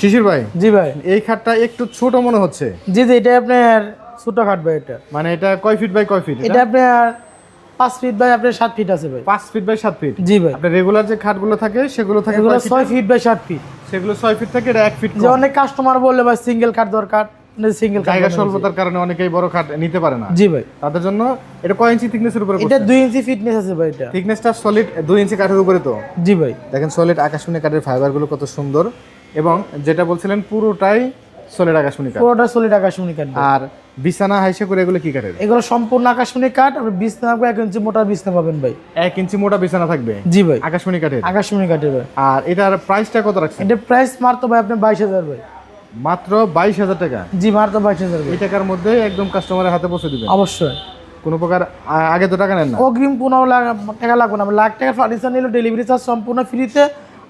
শিশির ভাই, জি ভাই। এই খাটটা একটু ছোট মনে হচ্ছে। জি জি, এটা আপনার ছোট খাট ভাই। এটা মানে এটা কয় ফিট বাই কয় ফিট? এটা আপনার 5 ফিট বাই আপনার 7 ফিট আছে ভাই। 5 ফিট বাই 7 ফিট। জি ভাই। আপনার রেগুলার যে খাটগুলো থাকে সেগুলো থাকে এগুলো কয় ফিট? 6 feet by 7 fit. সেগুলো 6 ফিট থাকে, এটা 1 ফিট যে কম। অনেক কাস্টমার বললে ভাই সিঙ্গেল খাট দরকার, সিঙ্গেল খাট জায়গা বানানো স্বল্পতার কারণে অনেকেই বড় খাট নিতে পারে না। যায়। জি ভাই। তাদের জন্য এটা কয় ইঞ্চি থিকনেসের উপরে? এটা 2 ইঞ্চি ফিটনেস আছে ভাই। এটা থিকনেসটা সলিড 2 ইঞ্চি কাঠের উপরে তো। জি ভাই। দেখেন সলিড আকাশমণি কাঠের ফাইবারগুলো কত সুন্দর, এবং যেটা বলছিলেন পুরোটাই সলিড আকাশমণি কাঠ। পুরোটা সলিড আকাশমণি কাঠ ভাই। আর বিছানা হাইসে করে এগুলো কি কাঠের? এগুলো সম্পূর্ণ আকাশমণি কাঠ। আপনি বিছনা 1 ইঞ্চি মোটা বিছনা পাবেন ভাই। 1 ইঞ্চি মোটা বিছানা থাকবে জি ভাই। আকাশমণি কাঠের। আকাশমণি কাঠের ভাই। আর এটার প্রাইসটা কত রাখছেন? এটা প্রাইস মাত্র ভাই আপনার 22,000 ভাই। মাত্র 22,000 টাকা। জি মাত্র 22,000 ভাই। এই টাকার মধ্যে একদম কাস্টমারের হাতে পৌঁছে দিবেন। অবশ্যই। কোনো প্রকার আগে তো টাকা নেন না? অগ্রিম 15 টাকা লাগবে না। লাখ টাকার ফার্নিচার নিলে ডেলিভারি চার্জ সম্পূর্ণ ফ্রিতে,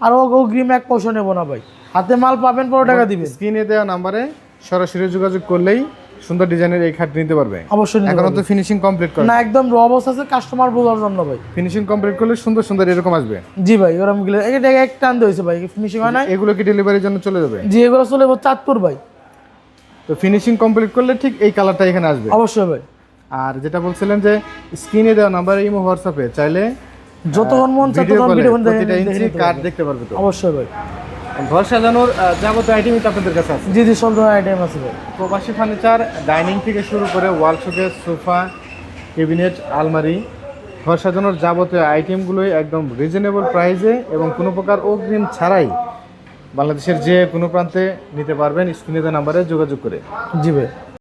আর অগ্রিম 1 পয়সা নেবো না ভাই। হাতে মাল পাবেন, 15 টাকা দিবেন। স্ক্রিনে দেওয়া নাম্বারে সরাসরি যোগাযোগ করলেই সুন্দর ডিজাইনের এই খাট নিতে পারবে। অবশ্যই নিতে এখনো তো পারবেন। ফিনিশিং কমপ্লিট করে না, একদম র অবস্থা আছে, কাস্টমার বোঝার জন্য ভাই। ফিনিশিং কমপ্লিট করলে সুন্দর সুন্দর এরকম আসবে। জি ভাই, ওরকম গেলে এটা এক টান দিয়েছে ভাই, ফিনিশিং হয় না। এগুলো কি ডেলিভারির জন্য চলে যাবে? জি, এগুলো চলে যাবো চাঁদপুর ভাই। তো ফিনিশিং কমপ্লিট করলে ঠিক এই কালারটা এখানে আসবে। অবশ্যই ভাই। আর যেটা বলছিলেন যে স্ক্রিনে দেওয়া নাম্বারে ইমো হোয়াটসঅ্যাপে চাইলে যতক্ষণ মন চায় ভিডিও ততক্ষণ কলে ভিডিও প্রতিটা ইঞ্চি কাট দেখতে পারবে। তো অবশ্যই ভাই। ঘর সাজানোর যাবতীয় আইটেমই তো আপনাদের কাছে আছে। জি জি, সব ধরনের আইটেম আছে ভাই। প্রবাসী ফার্নিচার, ডাইনিং থেকে শুরু করে ওয়াল শোকেস, সোফা, ক্যাবিনেট, আলমারি, ঘর সাজানোর যাবতীয় আইটেমগুলোই একদম রিজনেবল প্রাইসে এবং কোনো প্রকার অগ্রিম ছাড়াই বাংলাদেশের যে কোনো প্রান্তে নিতে পারবেন স্ক্রিনে দেওয়া নাম্বারে যোগাযোগ করে। জি ভাই।